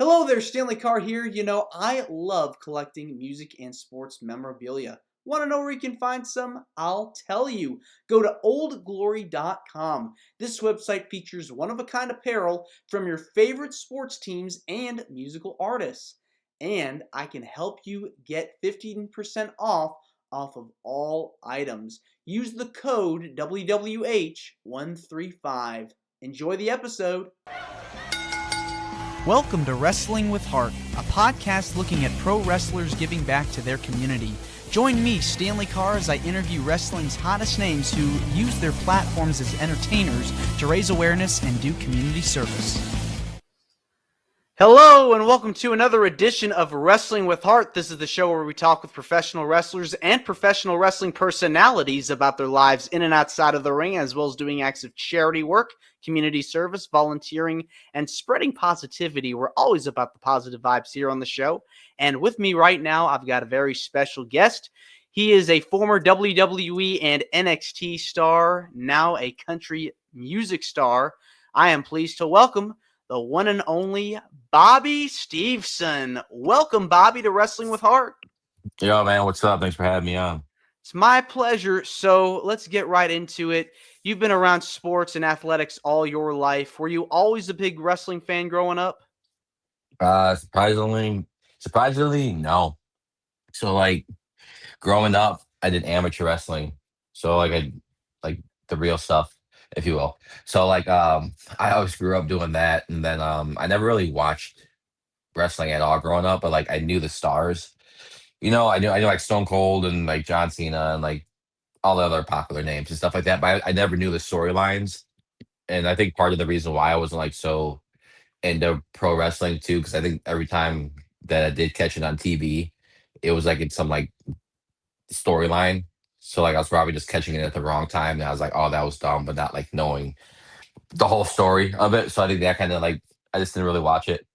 Hello there, Stanley Carr here. I love collecting music and sports memorabilia. Want to know where you can find some? I'll tell you. Go to oldglory.com. This website features one-of-a-kind apparel from your favorite sports teams and musical artists. And I can help you get 15% off of all items. Use the code WWH135. Enjoy the episode. Welcome to Wrestling with Heart, a podcast looking at pro wrestlers giving back to their community. Join me, Stanley Carr, as I interview wrestling's hottest names who use their platforms as entertainers to raise awareness and do community service. Hello, and welcome to another edition of Wrestling with Heart. This is the show where we talk with professional wrestlers and professional wrestling personalities about their lives in and outside of the ring, as well as doing acts of charity work, community service, volunteering, and spreading positivity. We're always about the positive vibes here on the show. And with me right now, I've got a very special guest. He is a former WWE and NXT star, now a country music star. I am pleased to welcome the one and only Bobby Steveson. Welcome, Bobby, to Wrestling with Heart. Yo, man, what's up? Thanks for having me on. It's my pleasure. So let's get right into it. You've been around sports and athletics all your life. Were you always a big wrestling fan growing up? Surprisingly, no. So, growing up, I did amateur wrestling. So, I the real stuff, if you will. So, I always grew up doing that, and then I never really watched wrestling at all growing up, but I knew the stars. I knew like Stone Cold and like John Cena and like all the other popular names and stuff like that. But I never knew the storylines, and I think part of the reason why I wasn't like so into pro wrestling too, because I think every time that I did catch it on TV, it was like in some like storyline. So I was probably just catching it at the wrong time, and I was like, "Oh, that was dumb," but not like knowing the whole story of it. So I think that kind of I just didn't really watch it.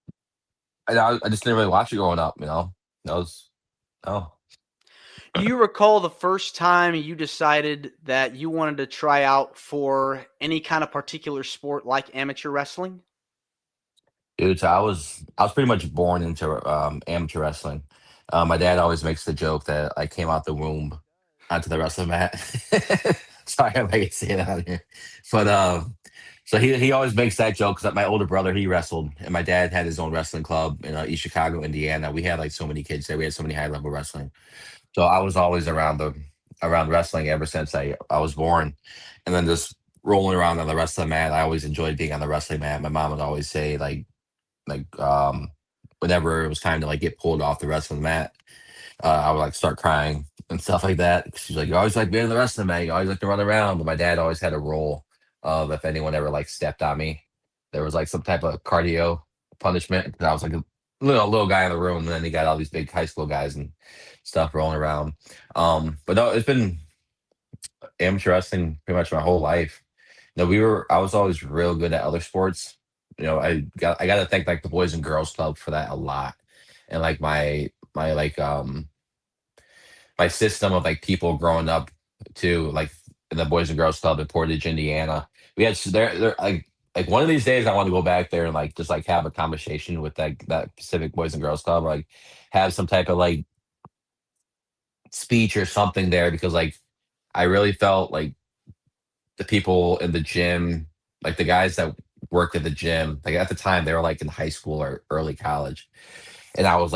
I just didn't really watch it growing up. That was oh. Do you recall the first time you decided that you wanted to try out for any kind of particular sport like amateur wrestling? Dude, so I was pretty much born into amateur wrestling. My dad always makes the joke that I came out the womb onto the wrestling mat. Sorry if I can say that on here, but so he always makes that joke because my older brother he wrestled, and my dad had his own wrestling club in East Chicago, Indiana. We had like so many kids there. We had so many high level wrestling. So I was always around wrestling ever since I was born, and then just rolling around on the wrestling mat. I always enjoyed being on the wrestling mat. My mom would always say like whenever it was time to get pulled off the wrestling mat, I would start crying and stuff like that. She's like, "You always like being on the wrestling mat. You always like to run around." But my dad always had a rule of if anyone ever stepped on me, there was some type of cardio punishment. 'Cause I was like a little guy in the room, and then he got all these big high school guys and stuff rolling around. But no, it's been amateur wrestling pretty much my whole life. No, I was always real good at other sports. I got to thank the Boys and Girls Club for that a lot, and my system of people growing up too, in the Boys and Girls Club in Portage, Indiana. We had there one of these days I want to go back there and just have a conversation with that Pacific Boys and Girls Club, have some type of speech or something there because I really felt the people in the gym, the guys that worked at the gym, at the time they were in high school or early college. And I was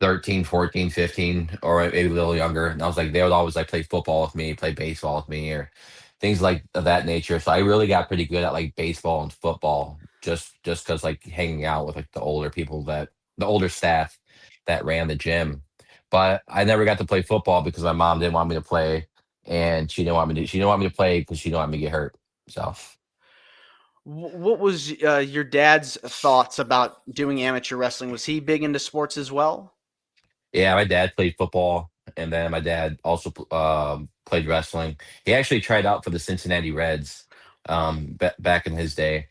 13, 14, 15, or maybe a little younger. And I was they would always play football with me, play baseball with me, or things of that nature. So I really got pretty good at baseball and football just because hanging out with the older people the older staff that ran the gym. But I never got to play football because my mom didn't want me to play, and she didn't want me to play because she didn't want me to get hurt. So What was your dad's thoughts about doing amateur wrestling? Was he big into sports as well? yeah, my dad played football, and then my dad also played wrestling. He actually tried out for the Cincinnati Reds back in his day.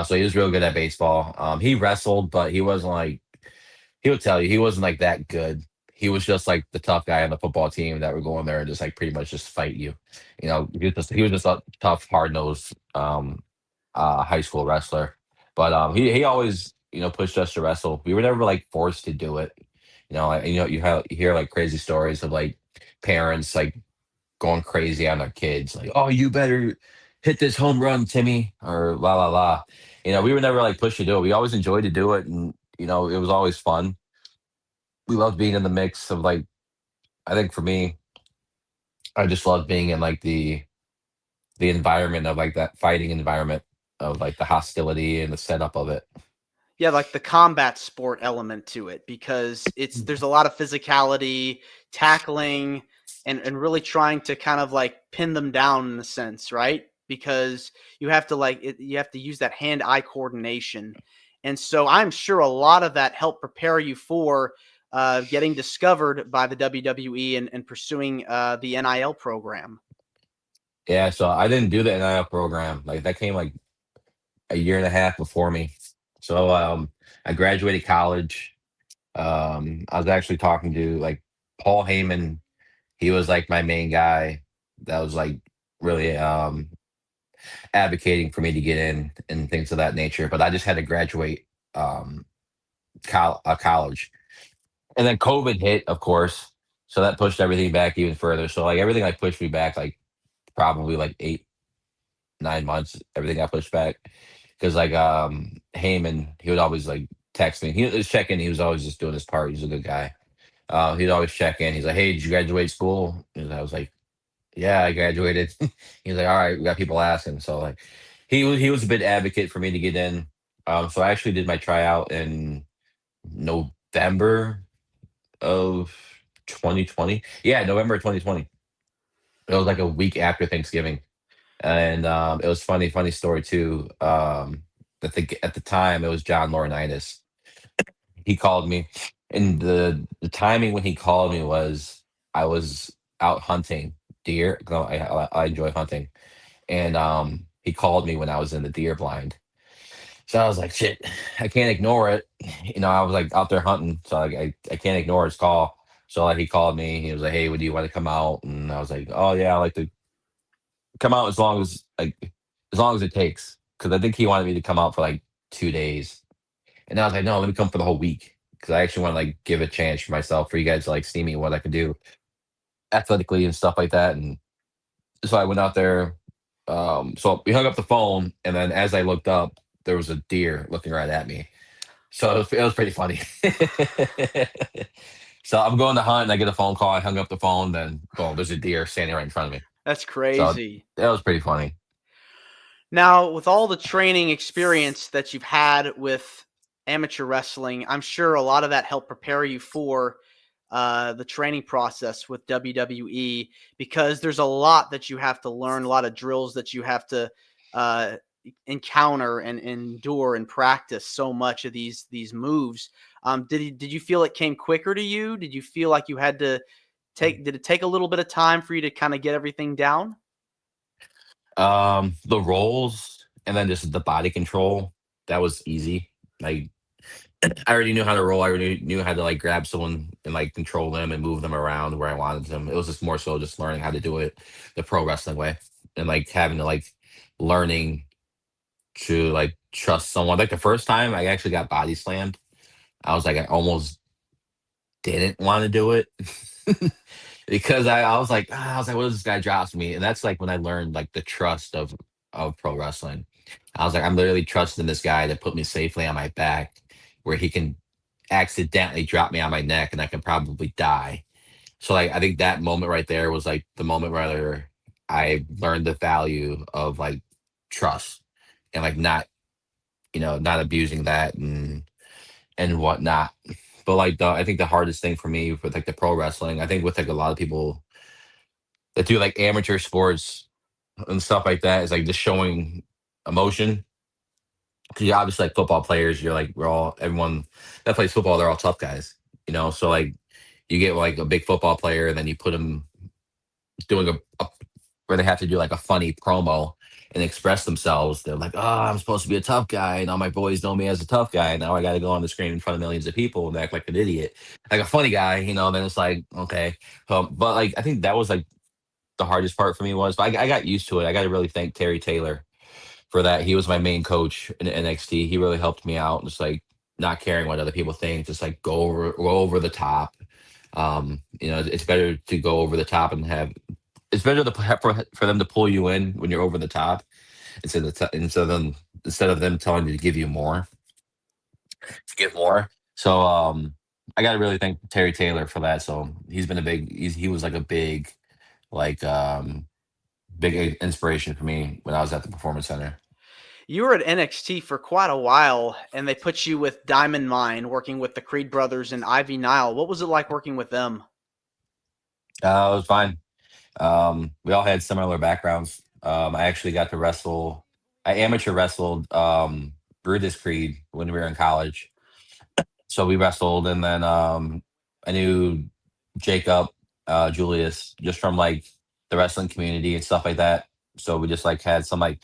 So he was real good at baseball. He wrestled, but he wasn't he would tell you he wasn't that good. He was just the tough guy on the football team that would go in there and just pretty much just fight you. He was just a tough, hard nosed high school wrestler. But he always pushed us to wrestle. We were never like forced to do it. You hear like crazy stories of like parents like going crazy on their kids, like, "Oh, you better hit this home run, Timmy," or la la la. We were never like pushed to do it. We always enjoyed to do it, and it was always fun. We loved being in the mix of like. I think for me, I just loved being in like the environment of like that fighting environment of like the hostility and the setup of it. Yeah, like the combat sport element to it, because there's a lot of physicality, tackling, and really trying to kind of like pin them down in a sense, right? Because you have to use that hand-eye coordination. And so I'm sure a lot of that helped prepare you for getting discovered by the WWE and pursuing the NIL program. Yeah, so I didn't do the NIL program. Like that came like a year and a half before me. So I graduated college. I was actually talking to like Paul Heyman. He was like my main guy that was like really advocating for me to get in and things of that nature. But I just had to graduate um, college, and then COVID hit, of course. So that pushed everything back even further. So like everything like pushed me back like probably like 8, 9 months. Everything got pushed back because like Heyman, he would always like text me. He was checking. He was always just doing his part. He's a good guy. He'd always check in. He's like, "Hey, did you graduate school?" And I was like, "Yeah, I graduated." He's like, "All right, we got people asking." So like, he was a big advocate for me to get in. So I actually did my tryout in November of 2020. Yeah, November of 2020. It was like a week after Thanksgiving, and it was funny story too. At the time it was John Laurinaitis. He called me, and the timing when he called me was I was out hunting deer. No, I enjoy hunting, and he called me when I was in the deer blind. So I was like, shit, I can't ignore it. I was like out there hunting, so like, I can't ignore his call. So like he called me. He was like, "Hey, would you want to come out?" And I was like, "Oh yeah, I like to come out as long as it takes." Because I think he wanted me to come out for like 2 days, and I was like, "No, let me come for the whole week." Because I actually want to like give a chance for myself for you guys to like see me what I can do athletically and stuff like that. And so I went out there. So we hung up the phone, and then as I looked up, there was a deer looking right at me. So it was pretty funny. So I'm going to hunt, and I get a phone call. I hung up the phone, then boom, there's a deer standing right in front of me. That's So crazy. that was pretty funny. Now, with all the training experience that you've had with amateur wrestling, I'm sure a lot of that helped prepare you for the training process with WWE, because there's a lot that you have to learn, a lot of drills that you have to uh, encounter and endure and practice so much of these moves. Did you feel it came quicker to you? Did you feel like you had to did it take a little bit of time for you to kind of get everything down? The rolls and then just the body control, that was easy. Like I already knew how to roll. I already knew how to like grab someone and like control them and move them around where I wanted them. It was just more so just learning how to do it the pro wrestling way and like having to like learning to like trust someone. Like the first time I actually got body slammed, I was like I almost didn't want to do it. Because I was like, what if this guy drops me? And that's like when I learned like the trust of pro wrestling. I was like, I'm literally trusting this guy to put me safely on my back where he can accidentally drop me on my neck and I can probably die. So like I think that moment right there was like the moment where I learned the value of like trust and like not abusing that and whatnot. But like I think the hardest thing for me with like the pro wrestling, I think with like a lot of people that do like amateur sports and stuff like that is like just showing emotion. Because you're obviously like football players, everyone that plays football, they're all tough guys, So like you get like a big football player, and then you put them doing where they have to do like a funny promo and express themselves. They're like, "Oh, I'm supposed to be a tough guy, and all my boys know me as a tough guy. And now I got to go on the screen in front of millions of people and act like an idiot, like a funny guy." Then it's like, okay, but like I think that was like the hardest part for me was, but I got used to it. I got to really thank Terry Taylor for that. He was my main coach in NXT. He really helped me out. Just like not caring what other people think, just like go over the top. It's better to go over the top and have. It's better for them to pull you in when you're over the top instead of them telling you to give you more to give more. So I got to really thank Terry Taylor for that. So he was like a like big inspiration for me when I was at the Performance Center. You were at NXT for quite a while, and they put you with Diamond Mine, working with the Creed brothers and Ivy Nile. What was it like working with them? It was fine. We all had similar backgrounds. I actually got to wrestle. I amateur wrestled Brutus Creed when we were in college. So we wrestled, and then I knew Jacob, Julius, just from like the wrestling community and stuff like that. So we just like had some like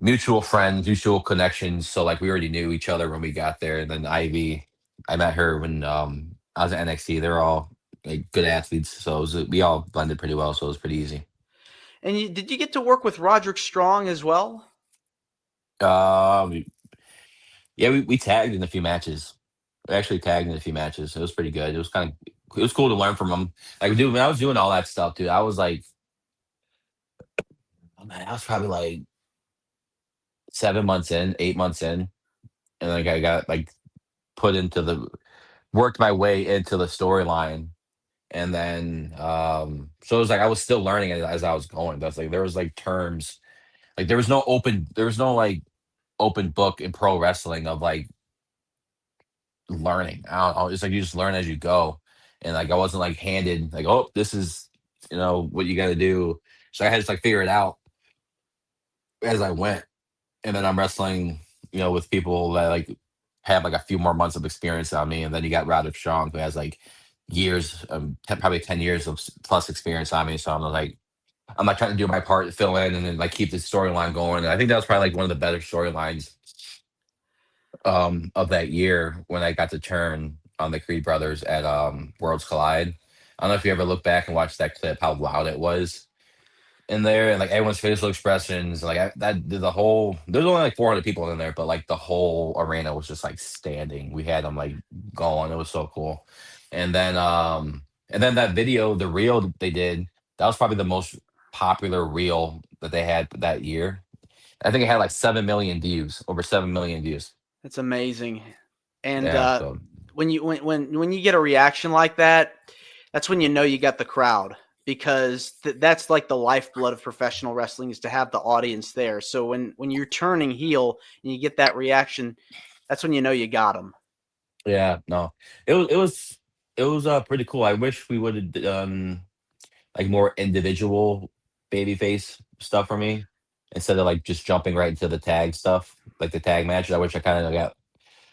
mutual friends, mutual connections. So like we already knew each other when we got there. And then Ivy, I met her when I was at NXT. They're all like good athletes, so we all blended pretty well. So it was pretty easy. And did you get to work with Roderick Strong as well? Um, yeah, we tagged in a few matches. We actually tagged in a few matches. It was pretty good. It was cool to learn from him. Like, dude, when I was doing all that stuff, dude, I was like, oh man, I was probably like 7 months in, 8 months in, and like I got like put into the worked my way into the storyline. And then so it was like I was still learning it as I was going. That's like there was like terms, like there was no like open book in pro wrestling of like learning. I don't know. It's like you just learn as you go. And like I wasn't like handed like, oh, this is what you gotta do. So I had to like figure it out as I went. And then I'm wrestling, with people that like have like a few more months of experience on me. And then you got Roderick Strong who has like years, probably 10 years of plus experience on me. So I'm like trying to do my part to fill in and then like keep the storyline going. And I think that was probably like one of the better storylines of that year when I got to turn on the Creed brothers at Worlds Collide. I don't know if you ever look back and watch that clip, how loud it was in there, and like everyone's facial expressions, like the whole. There's only like 400 people in there, but like the whole arena was just like standing. We had them like going. It was so cool. And then that video, the reel they did, that was probably the most popular reel that they had that year. I think it had like 7 million views, over 7 million views. It's amazing. And Yeah, so when you get a reaction like that, that's when you know you got the crowd, because that's like the lifeblood of professional wrestling, is to have the audience there. So when you're turning heel and you get that reaction, that's when you know you got them. yeah, no, it was pretty cool. I wish we would have done like more individual babyface stuff for me instead of like just jumping right into the tag stuff, like the tag matches. I wish I kind of got.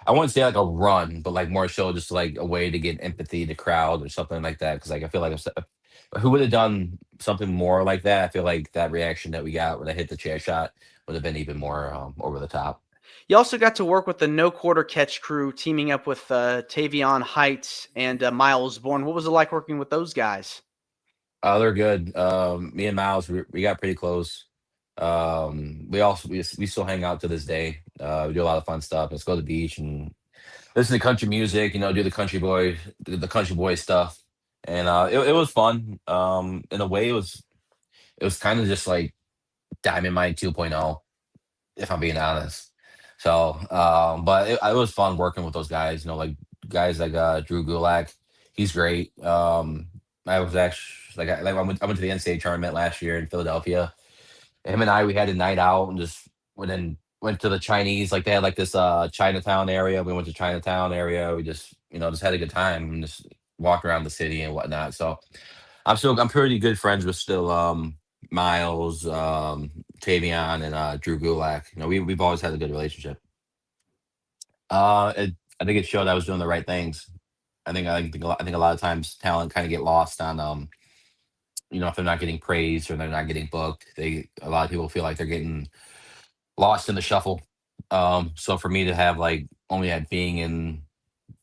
I wouldn't say like a run, but like more so just like a way to get empathy to crowd or something like that. Because like I feel like who would have done something more like that, I feel like that reaction that we got when I hit the chair shot would have been even more over the top. You also got to work with the No Quarter Catch crew, teaming up with Tavion Heights and Miles Bourne. What was it like working with those guys? They're good. Me and Miles, we got pretty close. We still hang out to this day. We do a lot of fun stuff. Let's go to the beach and listen to country music. Do the country boy stuff, and it was fun. In a way, it was kind of just like Diamond Mine 2.0, if I'm being honest. So, but it was fun working with those guys. Like guys like Drew Gulak, he's great. I was actually I went to the NCAA tournament last year in Philadelphia. Him and we had a night out and just went to the Chinese, like they had like this Chinatown area. We went to Chinatown area. We just had a good time and just walked around the city and whatnot. So I'm pretty good friends with still Miles, Tavion, and Drew Gulak. We've always had a good relationship. I think it showed I was doing the right things. I think a lot of times talent kind of get lost on if they're not getting praised or they're not getting booked. A lot of people feel like they're getting lost in the shuffle. So for me to have like only had being in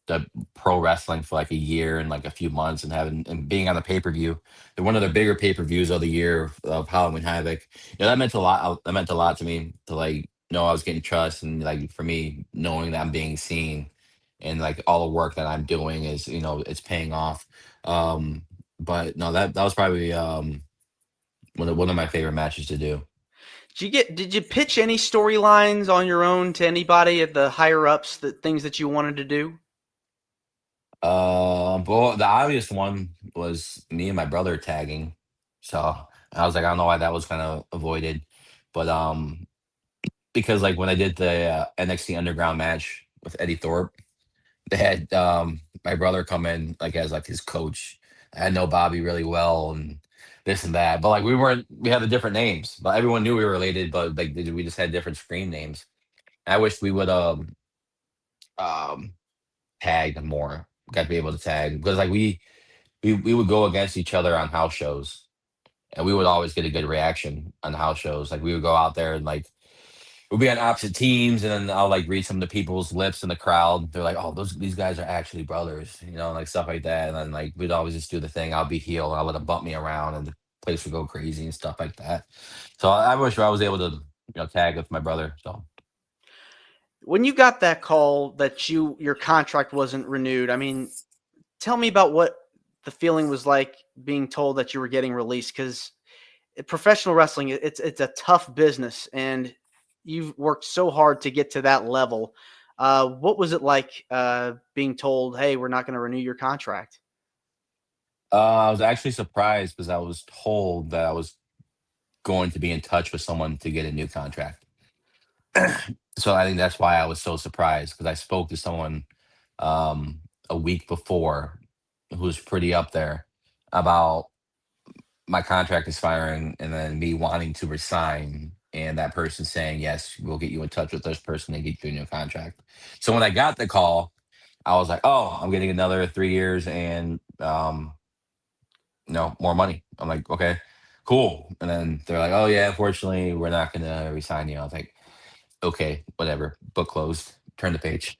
the pro wrestling for like a year and like a few months and having and being on the pay-per-view, they're one of the bigger pay-per-views of the year of Halloween Havoc. That meant a lot. That meant a lot to me to like know I was getting trust, and like for me, knowing that I'm being seen, and like all the work that I'm doing is, it's paying off. Um, but no, that was probably one of my favorite matches to do. Did you pitch any storylines on your own to anybody at the higher ups, that things that you wanted to do? But the obvious one was me and my brother tagging. So I was like, I don't know why that was kind of avoided, but because like when I did the NXT Underground match with Eddie Thorpe, they had my brother come in like as like his coach. I know Bobby really well and this and that, but like we had the different names, but everyone knew we were related, but like we just had different screen names. I wish we would um tag more, got to be able to tag because like we would go against each other on house shows, and we would always get a good reaction on house shows. Like we would go out there and like we'd be on opposite teams, and then I'll like read some of the people's lips in the crowd. They're like, "Oh, these guys are actually brothers," like stuff like that. And then like we'd always just do the thing. I'll be heel, and I'll let them bump me around, and the place would go crazy and stuff like that. So I wish I was able to tag with my brother. So When you got that call that your contract wasn't renewed, I mean, tell me about what the feeling was like being told that you were getting released, because professional wrestling, it's a tough business, and you've worked so hard to get to that level. What was it like being told, "Hey, we're not going to renew your contract"? I was actually surprised because I was told that I was going to be in touch with someone to get a new contract. So I think that's why I was so surprised because I spoke to someone um, a week before who was pretty up there about my contract expiring and then me wanting to resign and that person saying, yes, we'll get you in touch with this person and get you a new contract. So when I got the call, I was like, oh, I'm getting another 3 years and more money. I'm like, okay, cool. And then they're like, oh yeah, unfortunately, we're not gonna resign you. I was like, okay, whatever. Book closed. Turn the page.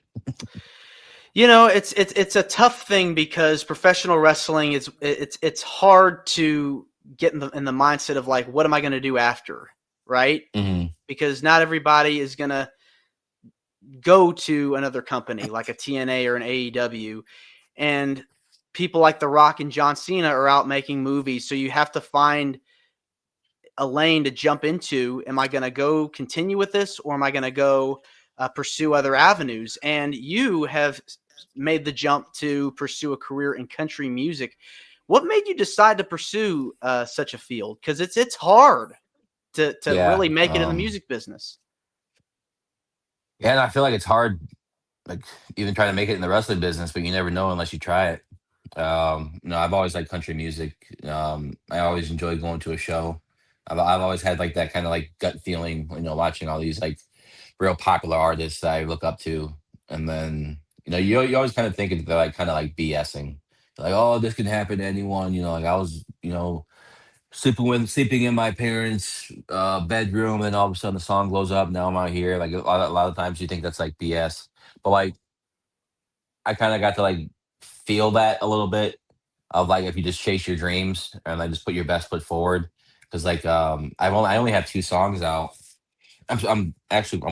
It's a tough thing because professional wrestling is it's hard to get in the mindset of like, what am I going to do after, right? Hmm. Because not everybody is going to go to another company like a TNA or an AEW, and people like The Rock and John Cena are out making movies, so you have to find a lane to jump into. Am I going to go continue with this, or am I going to go pursue other avenues? And you have made the jump to pursue a career in country music. What made you decide to pursue such a field? Because it's hard to Yeah. really make it in the music business. Yeah, and I feel like it's hard, like even trying to make it in the wrestling business, but you never know unless you try it. I've always liked country music. I always enjoy going to a show. I've always had like that kind of like gut feeling, watching all these like real popular artists that I look up to, and then you always kind of think they're like kind of like BSing, like oh this can happen to anyone, like I was sleeping in my parents' bedroom, and all of a sudden the song blows up. Now I'm out here. Like a lot of times you think that's like BS, but like I kind of got to like feel that a little bit of like if you just chase your dreams and like just put your best foot forward. Because like I only have 2 songs out. I'm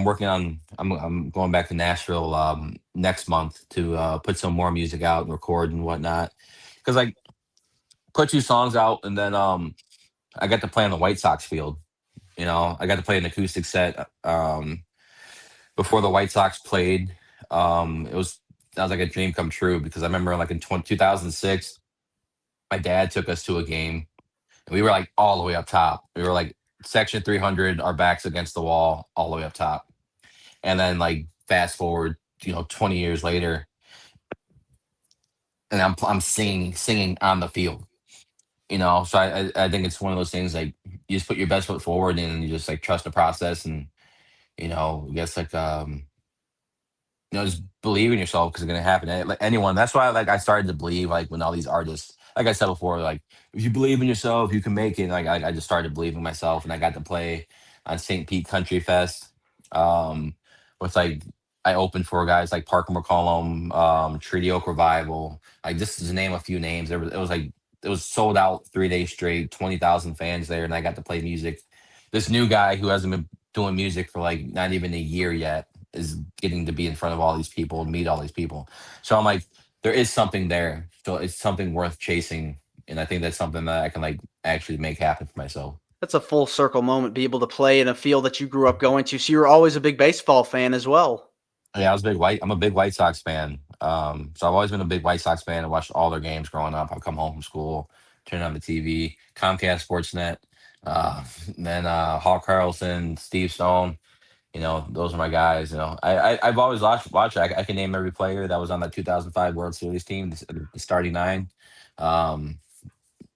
working on I'm going back to Nashville next month to put some more music out and record and whatnot. Because like put 2 songs out and then I got to play on the White Sox field. I got to play an acoustic set before the White Sox played. It was that was like a dream come true because I remember like in 2006, my dad took us to a game and we were like all the way up top. We were like section 300, our backs against the wall, all the way up top. And then like fast forward, 20 years later, and I'm singing on the field. So I think it's one of those things like you just put your best foot forward and you just like trust the process and I guess like just believe in yourself because it's gonna happen. Like anyone, that's why like I started to believe like when all these artists, like I said before, like if you believe in yourself, you can make it. Like I just started believing in myself, and I got to play on St. Pete Country Fest. Um, with like I opened for guys like Parker McCollum, Treaty Oak Revival, like just to name a few names. It was sold out 3 days straight, 20,000 fans there, and I got to play music. This new guy who hasn't been doing music for like not even a year yet is getting to be in front of all these people and meet all these people. So I'm like, there is something there. So it's something worth chasing. And I think that's something that I can like actually make happen for myself. That's a full circle moment, be able to play in a field that you grew up going to. So you were always a big baseball fan as well. Yeah, I'm a big White Sox fan. So I've always been a big White Sox fan. I watched all their games growing up. I'd come home from school, turn on the TV, Comcast Sportsnet, uh, then Hawk Carlson, Steve Stone. Those are my guys. I've always watched. I can name every player that was on that 2005 World Series team, the starting nine. Um,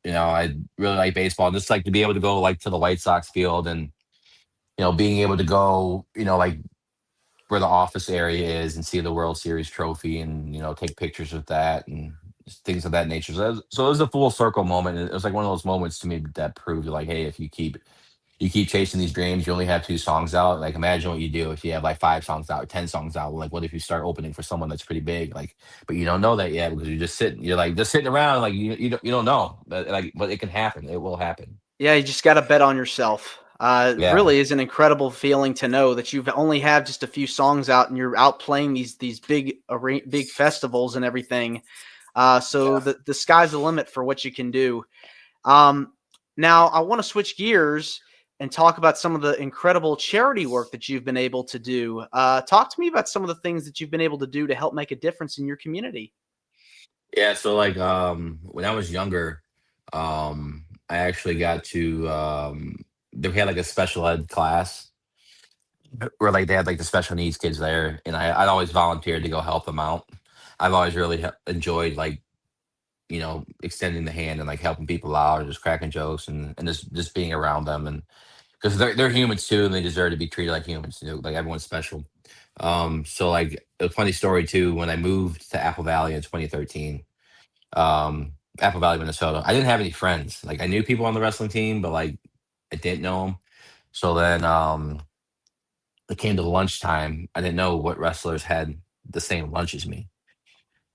I really like baseball, and just like to be able to go like to the White Sox field and being able to go like where the office area is and see the World Series trophy and take pictures with that and just things of that nature. So it was a full circle moment. It was like one of those moments to me that proved like, hey, if you keep chasing these dreams, you only have 2 songs out. Like imagine what you do if you have like 5 songs out, 10 songs out. Like what if you start opening for someone that's pretty big? Like, but you don't know that yet because you're like just sitting around, like you don't know. But it can happen. It will happen. Yeah, you just got to bet on yourself. It Yeah. really is an incredible feeling to know that you've only have just a few songs out and you're out playing these big festivals and everything. So Yeah. the sky's the limit for what you can do. Um, Now, I want to switch gears and talk about some of the incredible charity work that you've been able to do. Talk to me about some of the things that you've been able to do to help make a difference in your community. Yeah. So like when I was younger, I actually got to they had like a special ed class where like they had like the special needs kids there, and I'd always volunteered to go help them out. I've always really enjoyed like extending the hand and like helping people out or just cracking jokes and just being around them and because they're humans too and they deserve to be treated like humans. Like everyone's special. So like a funny story too. When I moved to Apple Valley in 2013, Apple Valley, Minnesota, I didn't have any friends. Like I knew people on the wrestling team, but like I didn't know them. So then it came to lunchtime. I didn't know what wrestlers had the same lunch as me.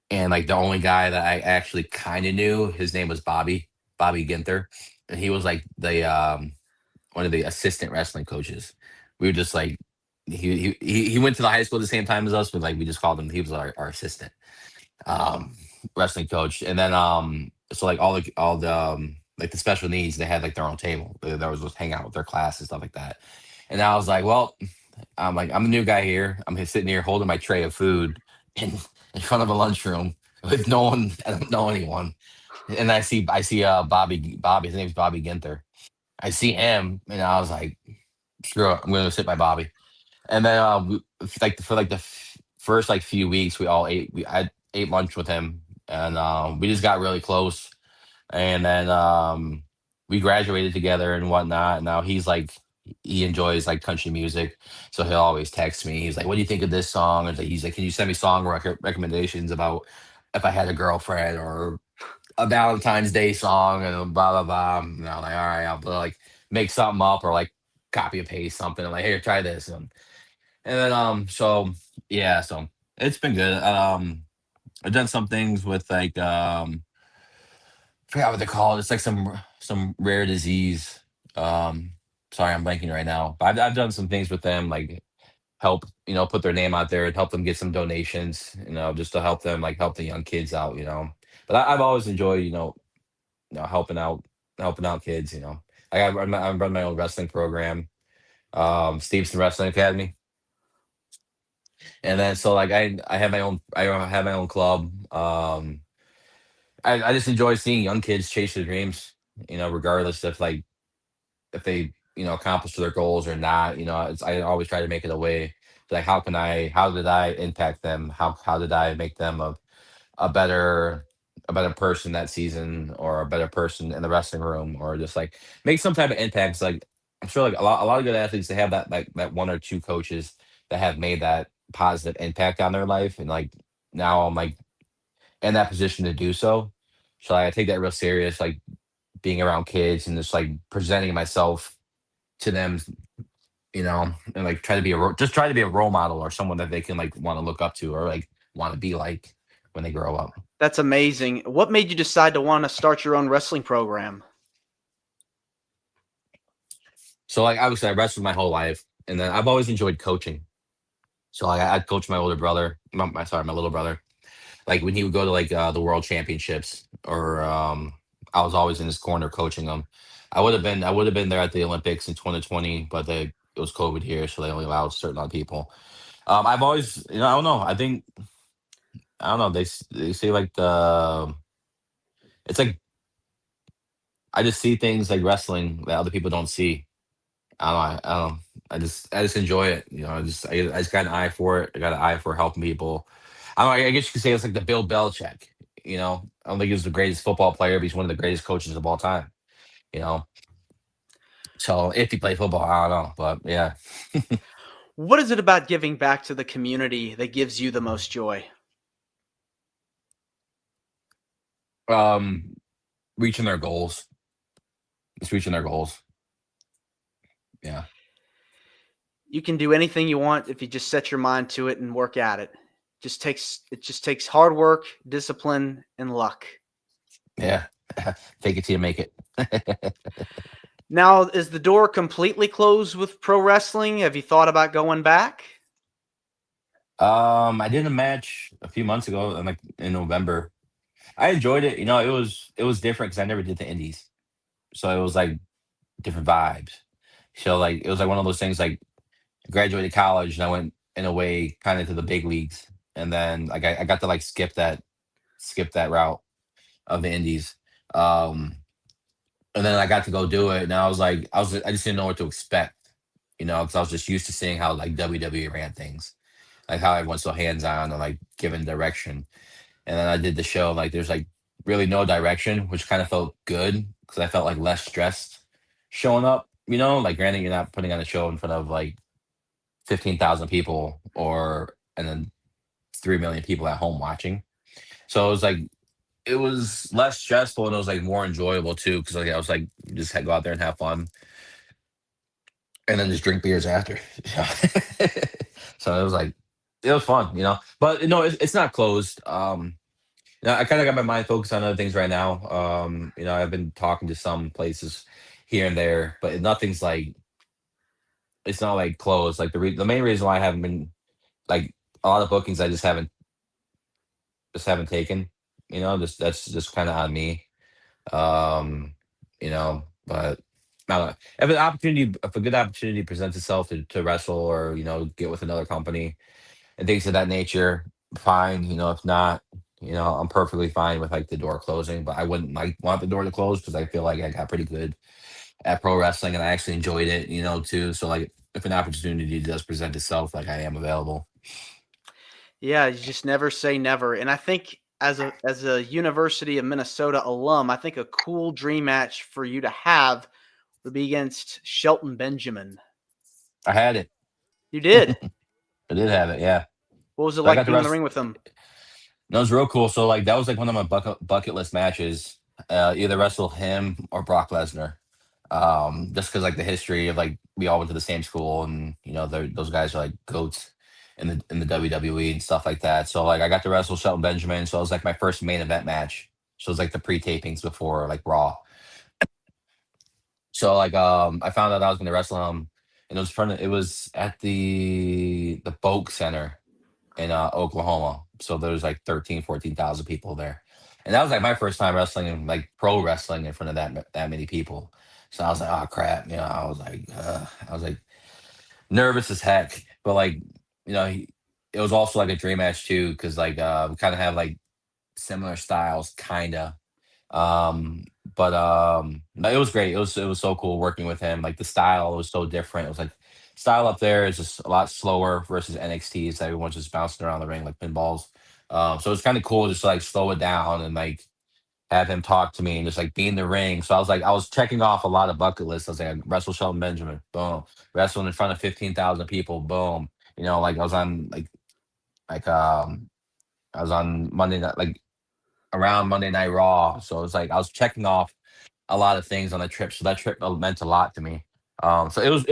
And like the only guy that I actually kind of knew, his name was Bobby Ginther, and he was like the one of the assistant wrestling coaches. We were just like he went to the high school at the same time as us, but like we just called him. He was our assistant um, wrestling coach, and then so like all the like the special needs, they had like their own table. They was just hang out with their class and stuff like that. And I was like, well, I'm the new guy here. I'm just sitting here holding my tray of food in in front of a lunchroom with no one. I don't know anyone. And I see Bobby. His name's Bobby Ginther. I see him, and I was like, screw it, I'm gonna sit by Bobby. And then like for like the first like few weeks, I ate lunch with him, and we just got really close. And then we graduated together and whatnot. And now he enjoys like country music, so he'll always text me. He's like, "What do you think of this song?" And he's like, "Can you send me song recommendations about if I had a girlfriend or a Valentine's Day song and blah blah blah." And I'm like, "All right, I'll like make something up or like copy and paste something." I'm like, "Here, try this." And then so yeah, so it's been good. I've done some things with like I forgot what they call it. It's like some rare disease. Um, Sorry, I'm blanking right now. But I've done some things with them, like help put their name out there and help them get some donations. Just to help them like help the young kids out. But I've always enjoyed helping out kids. I run my own wrestling program, Stevenson Wrestling Academy, and then so like I have my own club. I just enjoy seeing young kids chase their dreams. Regardless if they accomplish their goals or not. I always try to make it a way. Like how did I impact them? How did I make them a better a better person that season or a better person in the wrestling room or just like make some type of impact. It's like I'm sure like a lot of good athletes they have that like that one or two coaches that have made that positive impact on their life and like now I'm like in that position to do so. So like, I take that real serious, like being around kids and just like presenting myself to them, and like just try to be a role model or someone that they can like want to look up to or like want to be like when they grow up. That's amazing. What made you decide to want to start your own wrestling program? So like obviously I wrestled my whole life. And then I've always enjoyed coaching. So I'd coach my older brother, my little brother. Like when he would go to like the world championships, or I was always in his corner coaching him. I would have been there at the Olympics in 2020, but it was COVID here, so they only allowed a certain amount of people. I've always, I don't know. I don't know. They say like it's like I just see things like wrestling that other people don't see. I don't know. I don't know. I just enjoy it. I just got an eye for it. I got an eye for helping people. I don't know, I guess you could say it's like the Bill Belichick. I don't think he's the greatest football player, but he's one of the greatest coaches of all time. You know, so if he played football, I don't know, but yeah. What is it about giving back to the community that gives you the most joy? um, Reaching their goals. Just reaching their goals. Yeah, You can do anything you want if you just set your mind to it and work at it. It just takes hard work, discipline, and luck. yeah. Take it till you make it. Now, is the door completely closed with pro wrestling? Have you thought about going back? I did a match a few months ago, like in November. I enjoyed it. It was different because I never did the indies, so it was like different vibes. So like it was like one of those things like I graduated college and I went in a way kind of to the big leagues, and then like I got to like skip that route of the indies. Um, and then I got to go do it, and I just didn't know what to expect, because I was just used to seeing how like WWE ran things, like how everyone's so hands on and like given direction. And then I did the show, like there's like really no direction, which kind of felt good because I felt like less stressed showing up. Like granted, you're not putting on a show in front of like 15,000 people, and then 3 million people at home watching. So it was less stressful, and it was like more enjoyable too because like I was like just go out there and have fun, and then just drink beers after. So it was fun. But no, it's not closed. I kind of got my mind focused on other things right now. I've been talking to some places here and there, but nothing's like it's not like closed. Like the main reason why I haven't been like a lot of bookings, I just haven't taken. Just that's just kind of on me. Um, but I don't know. If a good opportunity presents itself to wrestle or get with another company and things of that nature, fine. If not, I'm perfectly fine with like the door closing. But I wouldn't like want the door to close because I feel like I got pretty good at pro wrestling and I actually enjoyed it, too. So like if an opportunity does present itself, like I am available. Yeah, you just never say never. And I think as a University of Minnesota alum, I think a cool dream match for you to have would be against Shelton Benjamin. I had it. You did. I did have it, yeah. What was it So I like got the being in the rest. ring with him? That was real cool. So like that was like one of my bucket list matches. Either wrestle him or Brock Lesnar. Just because like the history of like we all went to the same school, and those guys are like goats in the WWE and stuff like that. So like I got to wrestle Shelton Benjamin. So it was like my first main event match. So it was like the pre-tapings before like Raw. So like I found out I was gonna wrestle him, and it was at the Boak Center in Oklahoma. So there was like 14,000 people there. And that was like my first time wrestling and like pro wrestling in front of that many people. So I was like, oh crap, I was like nervous as heck. But like, it was also like a dream match too, because like we kind of have like similar styles, kinda. Um, but no, it was great. It was so cool working with him. Like the style was so different. It was like style up there is just a lot slower versus NXT. So everyone's just bouncing around the ring like pinballs. So it's kind of cool just to like slow it down and like have him talk to me and just like be in the ring. So I was checking off a lot of bucket lists. I was like wrestle Shelton Benjamin, boom. Wrestling in front of 15,000 people, boom. Like I was on Monday night, like around Monday Night Raw. So it's like I was checking off a lot of things on the trip. So that trip meant a lot to me. So it was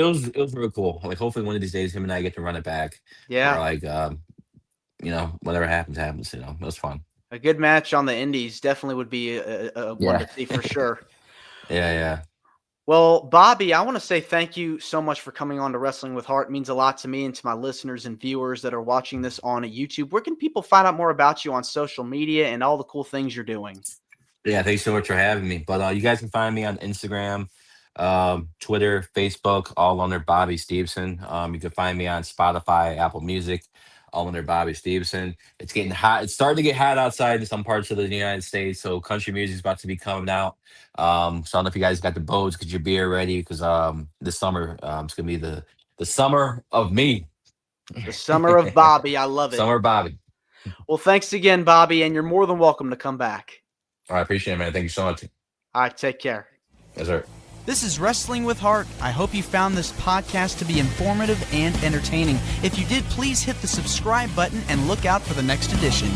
really cool. Like hopefully one of these days him and I get to run it back. Or Yeah, like whatever happens. It was fun. a good match on the Indies definitely would be a one Yeah. to see for sure. Yeah, yeah. Well, Bobby, I want to say thank you so much for coming on to Wrestling with Heart. It means a lot to me and to my listeners and viewers that are watching this on YouTube. Where can people find out more about you on social media and all the cool things you're doing? Yeah, thanks so much for having me. But you guys can find me on Instagram, Twitter, Facebook, all under Bobby Steveson. You can find me on Spotify, Apple Music, all under Bobby Steveson. It's getting hot. It's starting to get hot outside in some parts of the United States, so country music's about to be coming out. So I don't know if you guys got the boats, get your beer ready, because this summer it's gonna be the summer of me. The Summer of Bobby. I love it. Summer Bobby. Well, thanks again, Bobby, and you're more than welcome to come back. I appreciate it, man. Thank you so much. All right, take care. Yes, sir. This is Wrestling with Heart. I hope you found this podcast to be informative and entertaining. If you did, please hit the subscribe button and look out for the next edition.